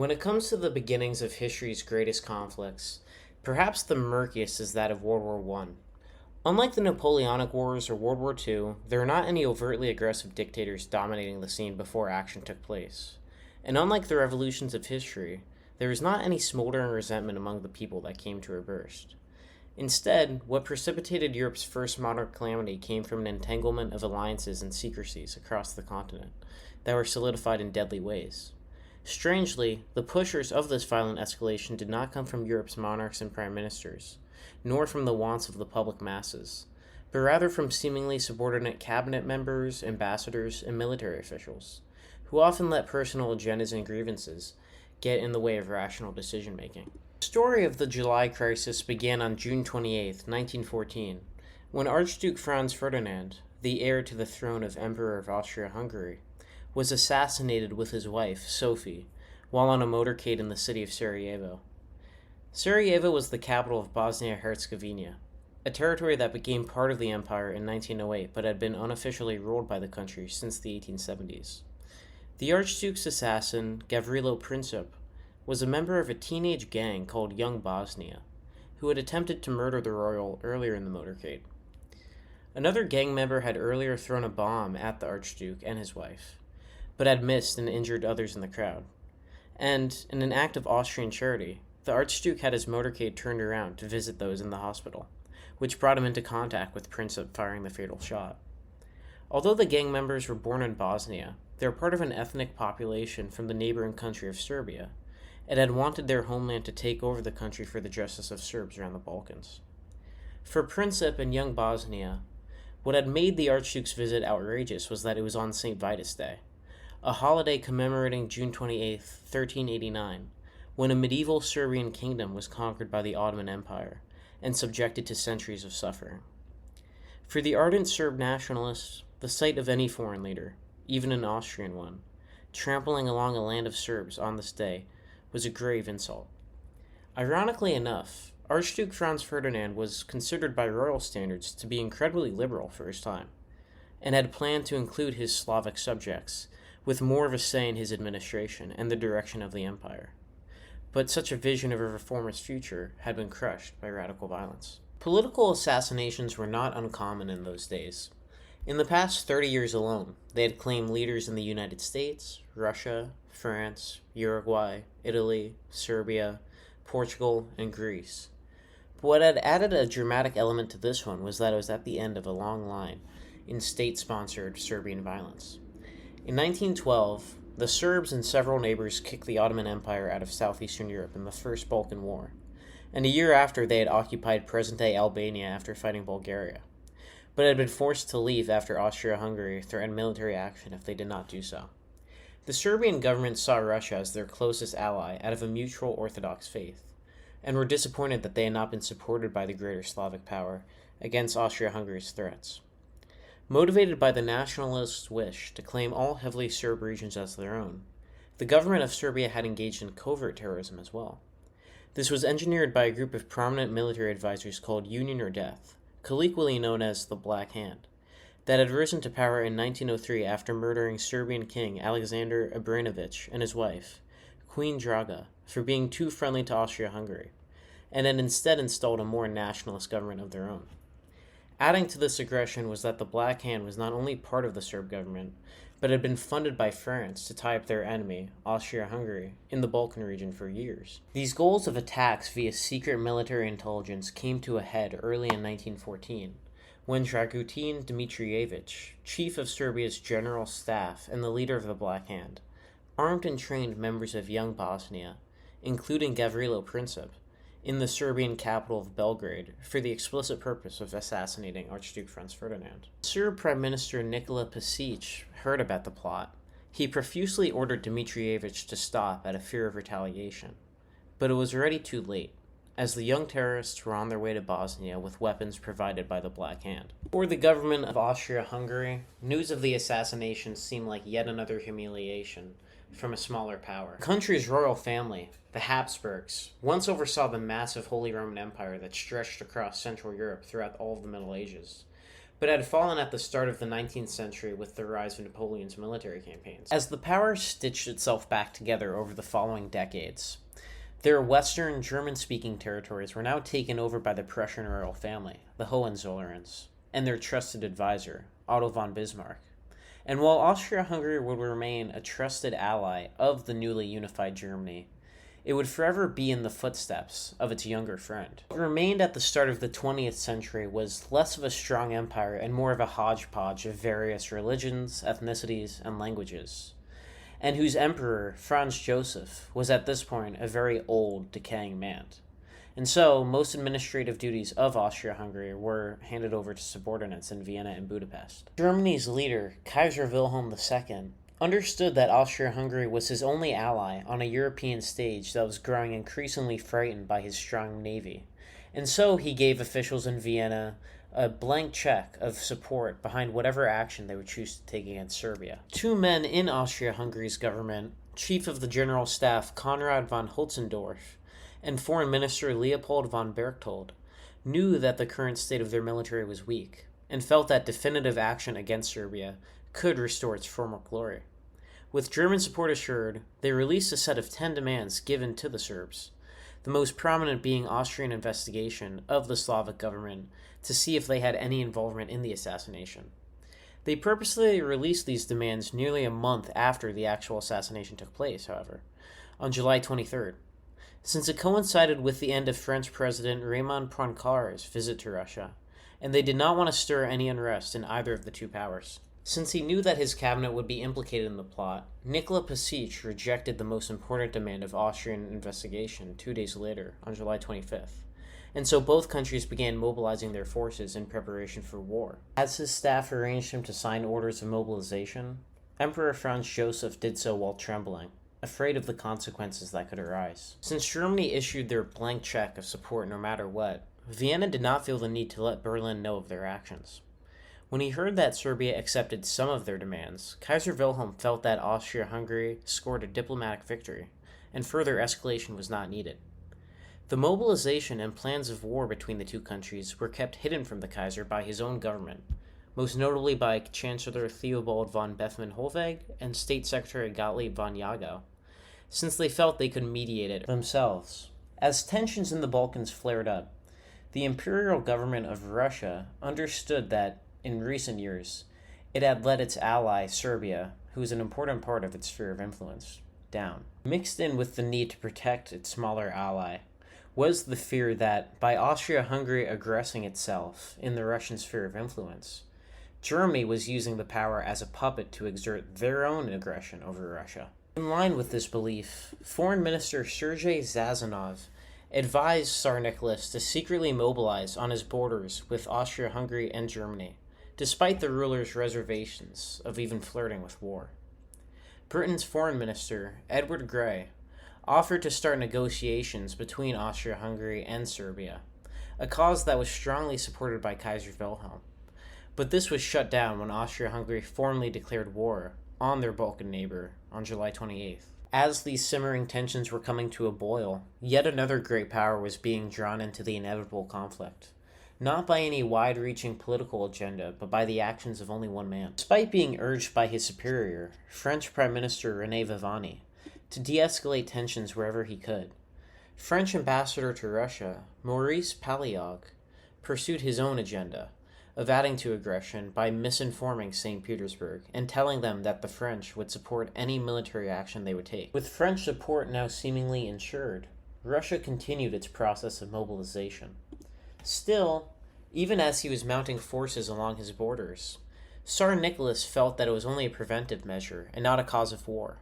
When it comes to the beginnings of history's greatest conflicts, perhaps the murkiest is that of World War One. Unlike the Napoleonic Wars or World War II, there are not any overtly aggressive dictators dominating the scene before action took place. And unlike the revolutions of history, there is not any smoldering resentment among the people that came to a burst. Instead, what precipitated Europe's first modern calamity came from an entanglement of alliances and secrecies across the continent that were solidified in deadly ways. Strangely, the pushers of this violent escalation did not come from Europe's monarchs and prime ministers, nor from the wants of the public masses, but rather from seemingly subordinate cabinet members, ambassadors, and military officials, who often let personal agendas and grievances get in the way of rational decision making. The story of the July crisis began on June 28, 1914, when Archduke Franz Ferdinand, the heir to the throne of Emperor of Austria-Hungary, was assassinated with his wife, Sophie, while on a motorcade in the city of Sarajevo. Sarajevo was the capital of Bosnia-Herzegovina, a territory that became part of the empire in 1908 but had been unofficially ruled by the country since the 1870s. The Archduke's assassin, Gavrilo Princip, was a member of a teenage gang called Young Bosnia, who had attempted to murder the royal earlier in the motorcade. Another gang member had earlier thrown a bomb at the Archduke and his wife, but had missed and injured others in the crowd. And, in an act of Austrian charity, the Archduke had his motorcade turned around to visit those in the hospital, which brought him into contact with Princip firing the fatal shot. Although the gang members were born in Bosnia, they were part of an ethnic population from the neighboring country of Serbia, and had wanted their homeland to take over the country for the justice of Serbs around the Balkans. For Princip and Young Bosnia, what had made the Archduke's visit outrageous was that it was on St. Vitus Day, a holiday commemorating June 28, 1389, when a medieval Serbian kingdom was conquered by the Ottoman Empire and subjected to centuries of suffering. For the ardent Serb nationalists, the sight of any foreign leader, even an Austrian one, trampling along a land of Serbs on this day was a grave insult. Ironically enough, Archduke Franz Ferdinand was considered by royal standards to be incredibly liberal for his time, and had planned to include his Slavic subjects with more of a say in his administration and the direction of the empire. But such a vision of a reformist future had been crushed by radical violence. Political assassinations were not uncommon in those days. In the past 30 years alone, they had claimed leaders in the United States, Russia, France, Uruguay, Italy, Serbia, Portugal, and Greece. But what had added a dramatic element to this one was that it was at the end of a long line in state-sponsored Serbian violence. In 1912, the Serbs and several neighbors kicked the Ottoman Empire out of southeastern Europe in the First Balkan War, and a year after they had occupied present-day Albania after fighting Bulgaria, but had been forced to leave after Austria-Hungary threatened military action if they did not do so. The Serbian government saw Russia as their closest ally out of a mutual Orthodox faith, and were disappointed that they had not been supported by the greater Slavic power against Austria-Hungary's threats. Motivated by the nationalists' wish to claim all heavily Serb regions as their own, the government of Serbia had engaged in covert terrorism as well. This was engineered by a group of prominent military advisors called Union or Death, colloquially known as the Black Hand, that had risen to power in 1903 after murdering Serbian King Alexander Obrenović and his wife, Queen Draga, for being too friendly to Austria-Hungary, and had instead installed a more nationalist government of their own. Adding to this aggression was that the Black Hand was not only part of the Serb government, but had been funded by France to tie up their enemy, Austria-Hungary, in the Balkan region for years. These goals of attacks via secret military intelligence came to a head early in 1914, when Dragutin Dmitrievich, chief of Serbia's general staff and the leader of the Black Hand, armed and trained members of Young Bosnia, including Gavrilo Princip, in the Serbian capital of Belgrade for the explicit purpose of assassinating Archduke Franz Ferdinand. Serb Prime Minister Nikola Pasic heard about the plot. He profusely ordered Dmitrievich to stop out of fear of retaliation, but it was already too late, as the young terrorists were on their way to Bosnia with weapons provided by the Black Hand. For the government of Austria-Hungary, news of the assassination seemed like yet another humiliation from a smaller power. The country's royal family, the Habsburgs, once oversaw the massive Holy Roman Empire that stretched across Central Europe throughout all of the Middle Ages. but had fallen at the start of the 19th century with the rise of Napoleon's military campaigns. As the power stitched itself back together over the following decades, their western German-speaking territories were now taken over by the Prussian royal family, the Hohenzollerns, and their trusted advisor, Otto von Bismarck. And while Austria-Hungary would remain a trusted ally of the newly unified Germany, it would forever be in the footsteps of its younger friend. What remained at the start of the 20th century was less of a strong empire and more of a hodgepodge of various religions, ethnicities, and languages, and whose emperor, Franz Joseph, was at this point a very old, decaying man. And so, most administrative duties of Austria-Hungary were handed over to subordinates in Vienna and Budapest. Germany's leader, Kaiser Wilhelm II, understood that Austria-Hungary was his only ally on a European stage that was growing increasingly frightened by his strong navy, and so he gave officials in Vienna a blank check of support behind whatever action they would choose to take against Serbia. Two men in Austria-Hungary's government, Chief of the General Staff Konrad von Holzendorf and Foreign Minister Leopold von Berchtold, knew that the current state of their military was weak, and felt that definitive action against Serbia could restore its former glory. With German support assured, they released a set of 10 demands given to the Serbs, the most prominent being Austrian investigation of the Slavic government to see if they had any involvement in the assassination. They purposely released these demands nearly a month after the actual assassination took place, however, on July 23rd, since it coincided with the end of French President Raymond Poincaré's visit to Russia, and they did not want to stir any unrest in either of the two powers. Since he knew that his cabinet would be implicated in the plot, Nicola Pasic rejected the most important demand of Austrian investigation 2 days later, on July 25th, and so both countries began mobilizing their forces in preparation for war. As his staff arranged him to sign orders of mobilization, Emperor Franz Joseph did so while trembling, afraid of the consequences that could arise. Since Germany issued their blank check of support no matter what, Vienna did not feel the need to let Berlin know of their actions. When he heard that Serbia accepted some of their demands, Kaiser Wilhelm felt that Austria-Hungary scored a diplomatic victory, and further escalation was not needed. The mobilization and plans of war between the two countries were kept hidden from the Kaiser by his own government, most notably by Chancellor Theobald von Bethmann-Hollweg and State Secretary Gottlieb von Jagow, since they felt they could mediate it themselves. As tensions in the Balkans flared up, the imperial government of Russia understood that, in recent years, it had let its ally, Serbia, who was an important part of its sphere of influence, down. Mixed in with the need to protect its smaller ally was the fear that, by Austria-Hungary aggressing itself in the Russian sphere of influence, Germany was using the power as a puppet to exert their own aggression over Russia. In line with this belief, Foreign Minister Sergei Zazanov advised Tsar Nicholas to secretly mobilize on his borders with Austria-Hungary and Germany, despite the ruler's reservations of even flirting with war. Britain's Foreign Minister, Edward Grey, offered to start negotiations between Austria-Hungary and Serbia, a cause that was strongly supported by Kaiser Wilhelm. But this was shut down when Austria-Hungary formally declared war on their Balkan neighbor on July 28th. As these simmering tensions were coming to a boil, yet another great power was being drawn into the inevitable conflict, not by any wide-reaching political agenda, but by the actions of only one man. Despite being urged by his superior, French Prime Minister René Vivani, to de-escalate tensions wherever he could, French ambassador to Russia, Maurice Paliog, pursued his own agenda of adding to aggression by misinforming St. Petersburg and telling them that the French would support any military action they would take. With French support now seemingly ensured, Russia continued its process of mobilization. Still, even as he was mounting forces along his borders, Tsar Nicholas felt that it was only a preventive measure and not a cause of war,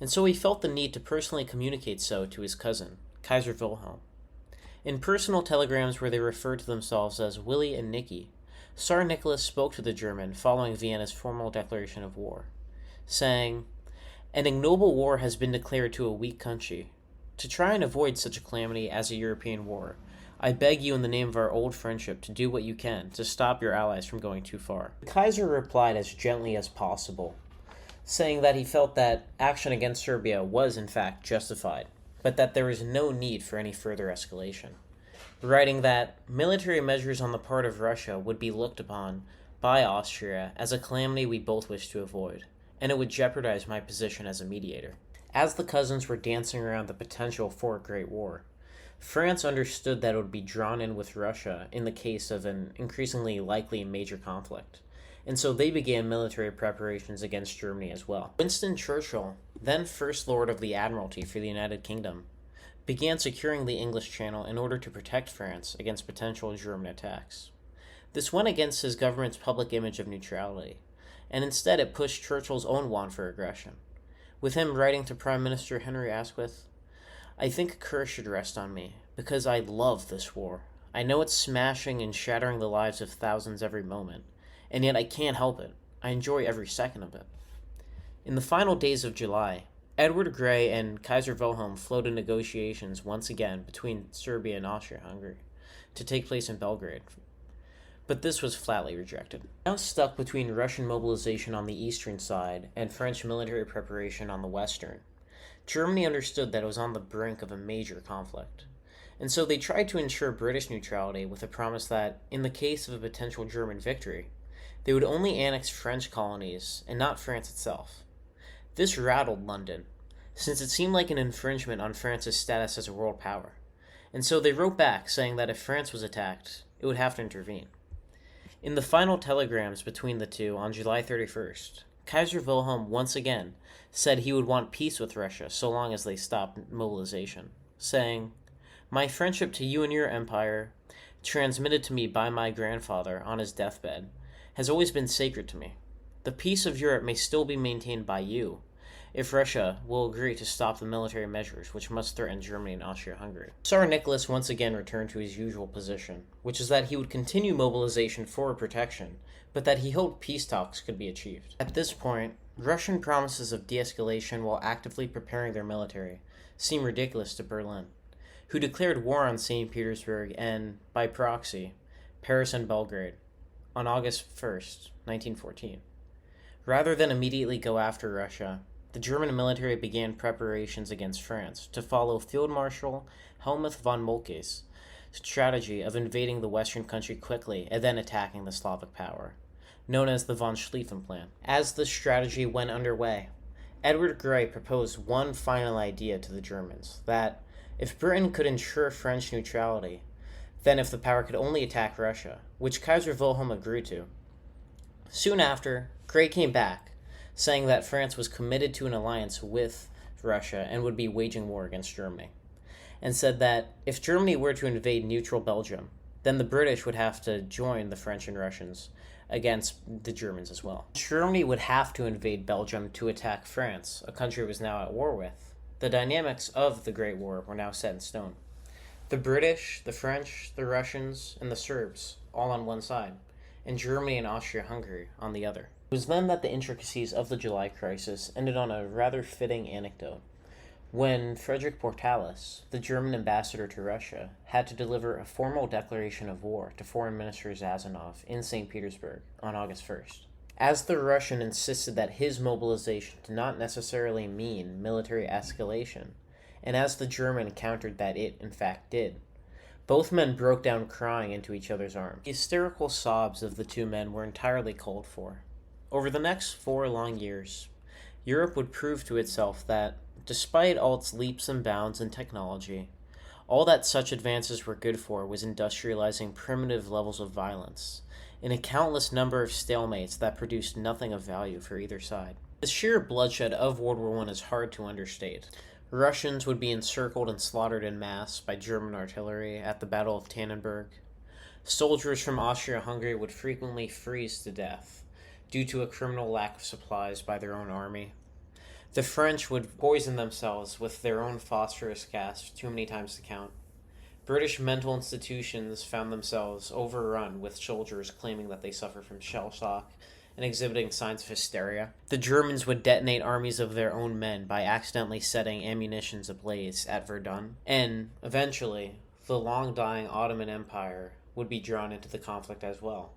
and so he felt the need to personally communicate so to his cousin, Kaiser Wilhelm. In personal telegrams where they referred to themselves as Willie and Nicky, Tsar Nicholas spoke to the German following Vienna's formal declaration of war, saying, "An ignoble war has been declared to a weak country. To try and avoid such a calamity as a European war, I beg you in the name of our old friendship to do what you can to stop your allies from going too far." The Kaiser replied as gently as possible, saying that he felt that action against Serbia was in fact justified, but that there was no need for any further escalation, writing that military measures on the part of Russia would be looked upon by Austria as a calamity we both wish to avoid, and it would jeopardize my position as a mediator. As the cousins were dancing around the potential for a great war, France understood that it would be drawn in with Russia in the case of an increasingly likely major conflict, and so they began military preparations against Germany as well. Winston Churchill, then First Lord of the Admiralty for the United Kingdom, began securing the English Channel in order to protect France against potential German attacks. This went against his government's public image of neutrality, and instead it pushed Churchill's own want for aggression, with him writing to Prime Minister Henry Asquith, "I think a curse should rest on me, because I love this war. I know it's smashing and shattering the lives of thousands every moment, and yet I can't help it. I enjoy every second of it." In the final days of July, Edward Grey and Kaiser Wilhelm floated negotiations once again between Serbia and Austria-Hungary to take place in Belgrade, but this was flatly rejected. Now stuck between Russian mobilization on the eastern side and French military preparation on the western, Germany understood that it was on the brink of a major conflict, and so they tried to ensure British neutrality with a promise that, in the case of a potential German victory, they would only annex French colonies and not France itself. This rattled London, since it seemed like an infringement on France's status as a world power, and so they wrote back saying that if France was attacked, it would have to intervene. In the final telegrams between the two on July 31st, Kaiser Wilhelm once again said he would want peace with Russia so long as they stopped mobilization, saying, "My friendship to you and your empire, transmitted to me by my grandfather on his deathbed, has always been sacred to me. The peace of Europe may still be maintained by you, if Russia will agree to stop the military measures which must threaten Germany and Austria-Hungary." Tsar Nicholas once again returned to his usual position, which is that he would continue mobilization for protection, but that he hoped peace talks could be achieved. At this point, Russian promises of de-escalation while actively preparing their military seemed ridiculous to Berlin, who declared war on St. Petersburg and, by proxy, Paris and Belgrade on August 1st, 1914. Rather than immediately go after Russia, the German military began preparations against France to follow Field Marshal Helmuth von Moltke's strategy of invading the western country quickly and then attacking the Slavic power, known as the von Schlieffen Plan. As the strategy went underway, Edward Grey proposed one final idea to the Germans, that if Britain could ensure French neutrality, then if the power could only attack Russia, which Kaiser Wilhelm agreed to. Soon after, Grey came back, saying that France was committed to an alliance with Russia and would be waging war against Germany, and said that if Germany were to invade neutral Belgium, then the British would have to join the French and Russians against the Germans as well. Germany would have to invade Belgium to attack France, a country it was now at war with. The dynamics of the Great War were now set in stone. The British, the French, the Russians, and the Serbs all on one side, and Germany and Austria-Hungary on the other. It was then that the intricacies of the July crisis ended on a rather fitting anecdote, when Frederick Portalis, the German ambassador to Russia, had to deliver a formal declaration of war to Foreign Minister Zazanov in St. Petersburg on August 1st. As the Russian insisted that his mobilization did not necessarily mean military escalation, and as the German countered that it, in fact, did, both men broke down crying into each other's arms. The hysterical sobs of the two men were entirely called for. Over the next 4 long years, Europe would prove to itself that, despite all its leaps and bounds in technology, all that such advances were good for was industrializing primitive levels of violence, in a countless number of stalemates that produced nothing of value for either side. The sheer bloodshed of World War I is hard to understate. Russians would be encircled and slaughtered en masse by German artillery at the Battle of Tannenberg. Soldiers from Austria-Hungary would frequently freeze to death due to a criminal lack of supplies by their own army. The French would poison themselves with their own phosphorus gas too many times to count. British mental institutions found themselves overrun with soldiers claiming that they suffer from shell shock and exhibiting signs of hysteria. The Germans would detonate armies of their own men by accidentally setting ammunitions ablaze at Verdun. And, eventually, the long-dying Ottoman Empire would be drawn into the conflict as well,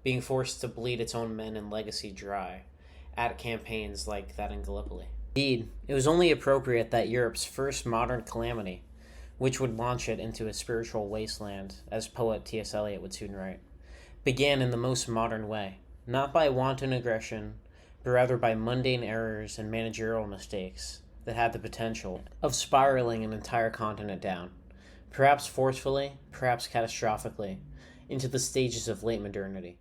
being forced to bleed its own men and legacy dry at campaigns like that in Gallipoli. Indeed, it was only appropriate that Europe's first modern calamity, which would launch it into a spiritual wasteland, as poet T.S. Eliot would soon write, began in the most modern way, not by wanton aggression, but rather by mundane errors and managerial mistakes that had the potential of spiraling an entire continent down, perhaps forcefully, perhaps catastrophically, into the stages of late modernity.